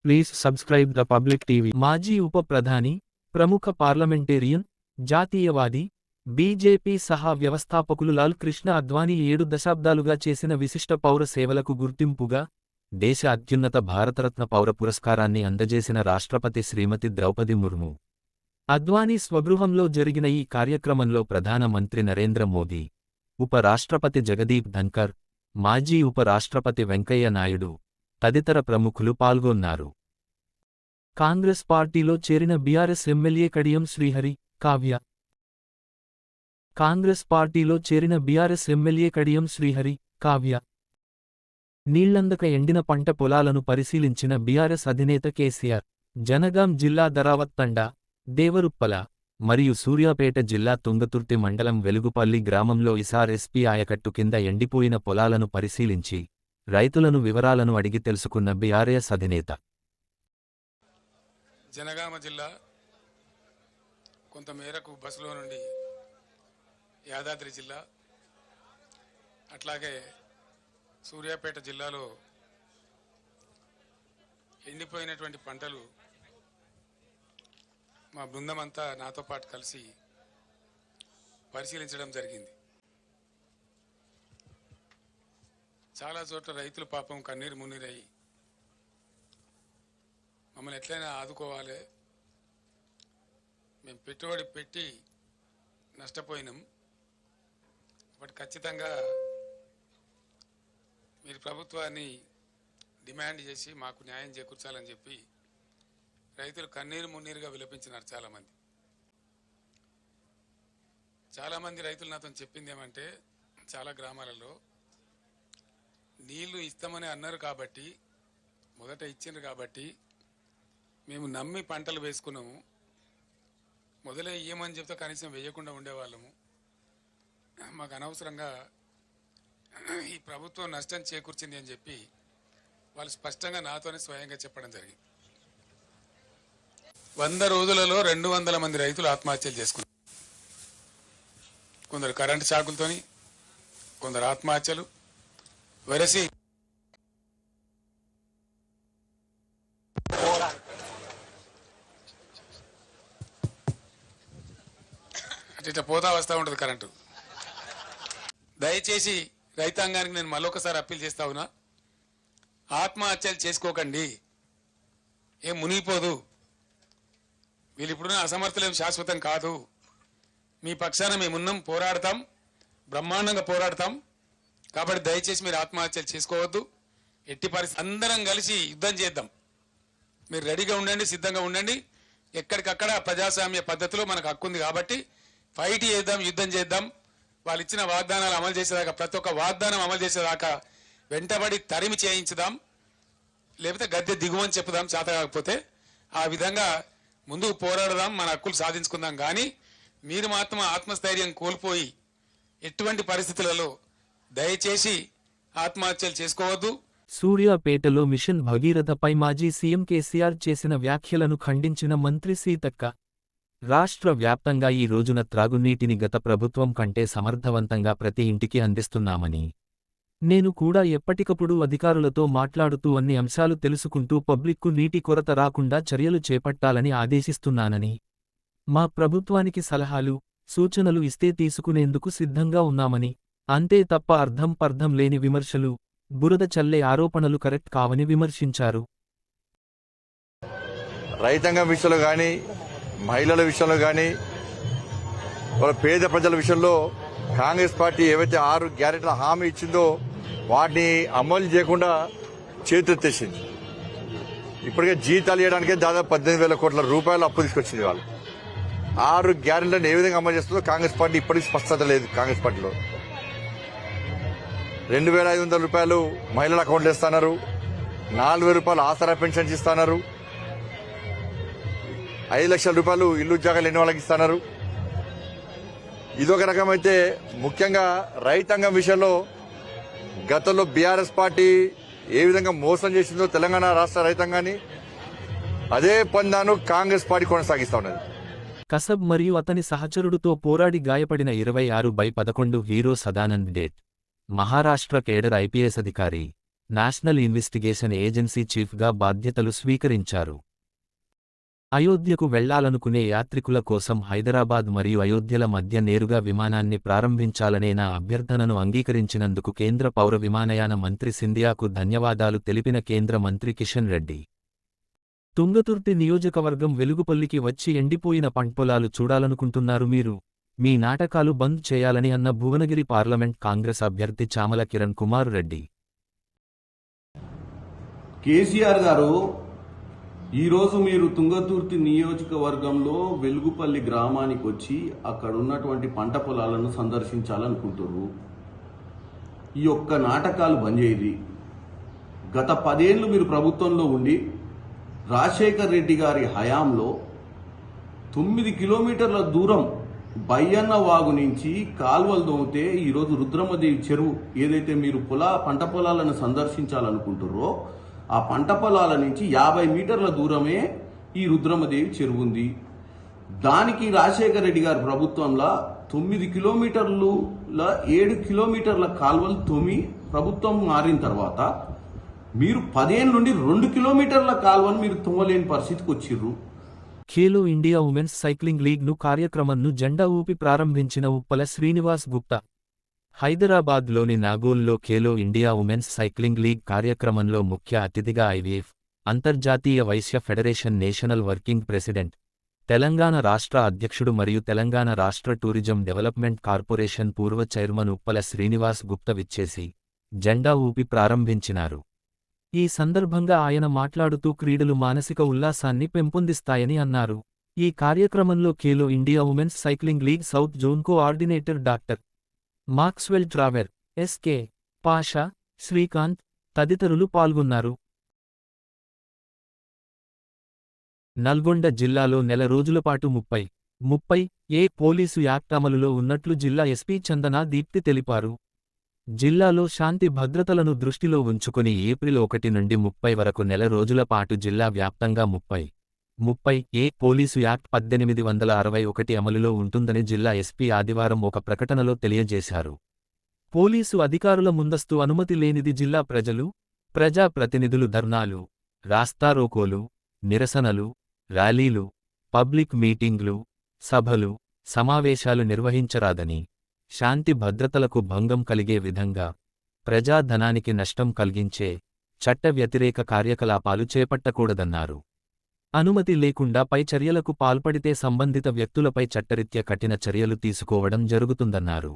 Please subscribe the public TV. మాజీ ఉప ప్రధాని, ప్రముఖ పార్లమెంటేరియన్, జాతీయవాది, బీజేపీ సహా వ్యవస్థాపకులు లాల్ కృష్ణ అద్వానీ 7 దశాబ్దాలుగా చేసిన విశిష్ట పౌర సేవలకు గుర్తింపుగా దేశ అత్యున్నత భారతరత్న పౌర పురస్కారాన్ని అందజేసిన రాష్ట్రపతి శ్రీమతి ద్రౌపది ముర్ము. అద్వానీ స్వగృహంలో జరిగిన ఈ కార్యక్రమంలో ప్రధాన మంత్రి నరేంద్ర మోదీ, ఉప రాష్ట్రపతి జగదీప్ ధన్కర్, మాజీ ఉప రాష్ట్రపతి వెంకయ్య నాయుడు తదితర ప్రముఖులు పాల్గొన్నారు. కాంగ్రెస్ పార్టీలో చేరిన బీఆర్ఎస్ ఎమ్మెల్యే కడియం శ్రీహరి, కావ్య. కాంగ్రెస్ పార్టీలో చేరిన బీఆర్ఎస్ ఎమ్మెల్యే కడియం శ్రీహరి, కావ్య. నీళ్లందక ఎండిన పంట పొలాలను పరిశీలించిన బీఆర్ఎస్ అధినేత కేసీఆర్, జనగాం జిల్లా దరావత్ తండా, దేవరుప్పల మరియు సూర్యాపేట జిల్లా తుంగతుర్తి మండలం వెలుగుపల్లి గ్రామంలో ఇసార్ ఎస్పీ ఆయకట్టు కింద ఎండిపోయిన పొలాలను పరిశీలించి రైతులను వివరాలను అడిగి తెలుసుకున్న బీఆర్ఎస్ అధినేత. జనగామ జిల్లా కొంతమేరకు బస్సులో నుండి యాదాద్రి జిల్లా, అట్లాగే సూర్యాపేట జిల్లాలో ఎండిపోయినటువంటి పంటలు మా బృందం అంతా నాతో పాటు కలిసి పరిశీలించడం జరిగింది. చాలా చోట్ల రైతులు పాపం కన్నీరు మున్నీరై మమ్మల్ని ఎట్లయినా ఆదుకోవాలి, మేము పెట్టుబడి పెట్టి నష్టపోయినాం, బట్ ఖచ్చితంగా మీరు ప్రభుత్వాన్ని డిమాండ్ చేసి మాకు న్యాయం చేకూర్చాలని చెప్పి రైతులు కన్నీరు మున్నీరుగా విలపించినారు. చాలామంది రైతులు నాతో చెప్పింది ఏమంటే, చాలా గ్రామాలలో నీళ్లు ఇస్తామని అన్నారు కాబట్టి, మొదట ఇచ్చిండ్రు కాబట్టి మేము నమ్మి పంటలు వేసుకున్నాము, మొదలే ఇయ్యమని చెప్తే కనీసం వేయకుండా ఉండేవాళ్ళము, మాకు అనవసరంగా ఈ ప్రభుత్వం నష్టం చేకూర్చింది అని చెప్పి వాళ్ళు స్పష్టంగా నాతోనే స్వయంగా చెప్పడం జరిగింది. 100 రోజులలో 200 మంది రైతులు ఆత్మహత్యలు చేసుకున్నారు. కొందరు కరెంటు షాకులతోని, కొందరు ఆత్మహత్యలు వరసి ఇట్లా పోతా వస్తూ ఉంటుంది కరెంటు. దయచేసి రైతాంగానికి నేను మళ్ళొకసారి అప్పీల్ చేస్తా ఉన్నా, ఆత్మహత్యలు చేసుకోకండి, ఏం మునిగిపోదు, వీళ్ళు ఇప్పుడున్న అసమర్థులేం శాశ్వతం కాదు, మీ పక్షాన మేమున్నాం, పోరాడతాం, బ్రహ్మాండంగా పోరాడతాం, కాబట్టి దయచేసి మీరు ఆత్మహత్యలు చేసుకోవద్దు, ఎట్టి పరిస్థితి అందరం కలిసి యుద్ధం చేద్దాం, మీరు రెడీగా ఉండండి, సిద్ధంగా ఉండండి, ఎక్కడికక్కడ ప్రజాస్వామ్య పద్ధతిలో మనకు హక్కు ఉంది కాబట్టి ఫైట్ చేద్దాం, యుద్ధం చేద్దాం, వాళ్ళు ఇచ్చిన వాగ్దానాలు అమలు చేసేదాకా, ప్రతి ఒక్క వాగ్దానం అమలు చేసేదాకా వెంటబడి తరిమి చేయించుదాం, లేకపోతే గద్దె దిగువని చెప్పుదాం చేత కాకపోతే, ఆ విధంగా ముందుకు పోరాడదాం, మన హక్కులు సాధించుకుందాం. కానీ మీరు మాత్రం ఆత్మస్థైర్యం కోల్పోయి ఎటువంటి పరిస్థితులలో దయచేసి ఆత్మహత్యలు చేసుకోవద్దు. సూర్యాపేటలో మిషన్ భగీరథపై మాజీ సీఎం కేసీఆర్ చేసిన వ్యాఖ్యలను ఖండించిన మంత్రి సీతక్క, రాష్ట్ర వ్యాప్తంగా ఈ రోజున త్రాగునీటిని గత ప్రభుత్వం కంటే సమర్థవంతంగా ప్రతి ఇంటికి అందిస్తున్నామని, నేను కూడా ఎప్పటికప్పుడు అధికారులతో మాట్లాడుతూ అన్ని అంశాలు తెలుసుకుంటూ పబ్లిక్కు నీటి కొరత రాకుండా చర్యలు చేపట్టాలని ఆదేశిస్తున్నానని, మా ప్రభుత్వానికి సలహాలు, సూచనలు ఇస్తే తీసుకునేందుకు సిద్ధంగా ఉన్నామని, అంతే తప్ప అర్థం పర్థం లేని విమర్శలు, బురద చల్లే ఆరోపణలు కరెక్ట్ కావని విమర్శించారు. రైతాంగం విషయంలో కానీ, మహిళల విషయంలో కానీ, వాళ్ళ పేద ప్రజల విషయంలో కాంగ్రెస్ పార్టీ ఏవైతే 6 గ్యారెంటీల హామీ ఇచ్చిందో వాటిని అమలు చేయకుండా చేతులెత్తేసింది. ఇప్పటికే జీతాలు ఇవ్వడానికే దాదాపు 18,000 కోట్ల రూపాయలు అప్పు తీసుకొచ్చింది. వాళ్ళు 6 గ్యారెంటీలను ఏ విధంగా అమలు చేస్తుందో కాంగ్రెస్ పార్టీ ఇప్పటికీ స్పష్టత లేదు. కాంగ్రెస్ పార్టీలో 2,500 రూపాయలు మహిళల అకౌంట్లు ఇస్తున్నారు, 4,000 రూపాయలు ఆసరా పెన్షన్స్ ఇస్తున్నారు, 5 లక్షల రూపాయలు ఇల్లు జాగాలు లేని వాళ్ళకి ఇస్తున్నారు. ఇదొక రకమైతే, ముఖ్యంగా రైతాంగం విషయంలో గతంలో బీఆర్ఎస్ పార్టీ ఏ విధంగా మోసం చేసిందో తెలంగాణ రాష్ట్ర రైతాంగాన్ని, అదే పందాను కాంగ్రెస్ పార్టీ కొనసాగిస్తా ఉన్నది. కసబ్ మరియు అతని సహచరుడితో పోరాడి గాయపడిన 26/11 hero Sadanand date, Maharashtra cadre IPS అధికారి నేషనల్ ఇన్వెస్టిగేషన్ ఏజెన్సీ చీఫ్గా బాధ్యతలు స్వీకరించారు. అయోధ్యకు వెళ్లాలనుకునే యాత్రికుల కోసం హైదరాబాద్ మరియు అయోధ్యల మధ్య నేరుగా విమానాన్ని ప్రారంభించాలనే నా అభ్యర్థనను అంగీకరించినందుకు కేంద్ర పౌర విమానయాన మంత్రి సింధియాకు ధన్యవాదాలు తెలిపిన కేంద్ర మంత్రి కిషన్ రెడ్డి. తుంగతుర్తి నియోజకవర్గం వెలుగుపల్లికి వచ్చి ఎండిపోయిన పంటపొలాలు చూడాలనుకుంటున్నారు మీరు? మీ నాటకాలు బంద్ చేయాలని అన్న భువనగిరి పార్లమెంట్ కాంగ్రెస్ అభ్యర్థి చామల కిరణ్ కుమార్ రెడ్డి. కేసీఆర్ గారు, ఈరోజు మీరు తుంగతుర్తి నియోజకవర్గంలో వెలుగుపల్లి గ్రామానికి వచ్చి అక్కడ ఉన్నటువంటి పంట పొలాలను సందర్శించాలనుకుంటున్నారు. ఈ ఒక్క నాటకాలు బంద్ చేయది. గత 10 ఏళ్లు మీరు ప్రభుత్వంలో ఉండి రాజశేఖర్ రెడ్డి గారి హయాంలో 9 కిలోమీటర్ల దూరం బయ్యన్న వాగు నుంచి కాల్వలు దోమితే ఈరోజు రుద్రమదేవి చెరువు ఏదైతే మీరు పంట పొలాలను సందర్శించాలనుకుంటున్నారో ఆ పంట పొలాల నుంచి 50 మీటర్ల దూరమే ఈ రుద్రమదేవి చెరువు ఉంది. దానికి రాజశేఖర రెడ్డి గారి ప్రభుత్వంలో 9 కిలోమీటర్లు 7 కిలోమీటర్ల కాల్వలు తొమ్మి ప్రభుత్వం మారిన తర్వాత మీరు 10 ఏళ్ళ నుండి 2 కిలోమీటర్ల కాల్వను మీరు తొమ్మలేని పరిస్థితికి వచ్చిర్రు. ఖేలో ఇండియా ఉమెన్స్ సైక్లింగ్ లీగ్ను కార్యక్రమంను జెండా ఊపి ప్రారంభించిన ఉప్పల శ్రీనివాస్ గుప్తా. హైదరాబాద్లోని నాగోల్లో Khelo India women's cycling league కార్యక్రమంలో ముఖ్య అతిథిగా ఐవీఎఫ్ అంతర్జాతీయ Vaishya federation national working president, Telangana రాష్ట్ర అధ్యక్షుడు మరియు తెలంగాణ రాష్ట్ర టూరిజం డెవలప్మెంట్ కార్పొరేషన్ పూర్వ చైర్మన్ ఉప్పల శ్రీనివాస్ గుప్తా విచ్చేసి జెండా ఊపి ప్రారంభించినారు. ఈ సందర్భంగా ఆయన మాట్లాడుతూ క్రీడలు మానసిక ఉల్లాసాన్ని పెంపొందిస్తాయని అన్నారు. ఈ కార్యక్రమంలో Khelo India women's cycling league south zone coordinator doctor Maxwell Traver, SK Pasha, Srikanth తదితరులు పాల్గొన్నారు. నల్గొండ జిల్లాలో నెల రోజులపాటు 30 పోలీసు యాక్ట్ అమలులో ఉన్నట్లు జిల్లా ఎస్పీ చందనా దీప్తి తెలిపారు. జిల్లాలో శాంతి భద్రతలను దృష్టిలో ఉంచుకుని ఏప్రిల్ 1 నుండి 30 వరకు నెల రోజుల పాటు జిల్లా వ్యాప్తంగా 30 పోలీసు యాక్ట్ 1861 అమలులో ఉంటుందని జిల్లా ఎస్పీ ఆదివారం ఒక ప్రకటనలో తెలియజేశారు. పోలీసు అధికారుల ముందస్తు అనుమతి లేనిది జిల్లా ప్రజలు, ప్రజా ప్రతినిధులు ధర్నాలు, రాస్తారోకోలు, నిరసనలు, ర్యాలీలు, పబ్లిక్ మీటింగ్లు, సభలు, సమావేశాలు నిర్వహించరాదని, శాంతి భద్రతలకు భంగం కలిగే విధంగా, ప్రజాధనానికి నష్టం కలిగించే చట్ట వ్యతిరేక కార్యకలాపాలు చేపట్టకూడదన్నారు. అనుమతి లేకుండా పై చర్యలకు పాల్పడితే సంబంధిత వ్యక్తులపై చట్టరీత్యా కఠిన చర్యలు తీసుకోవడం జరుగుతుందన్నారు.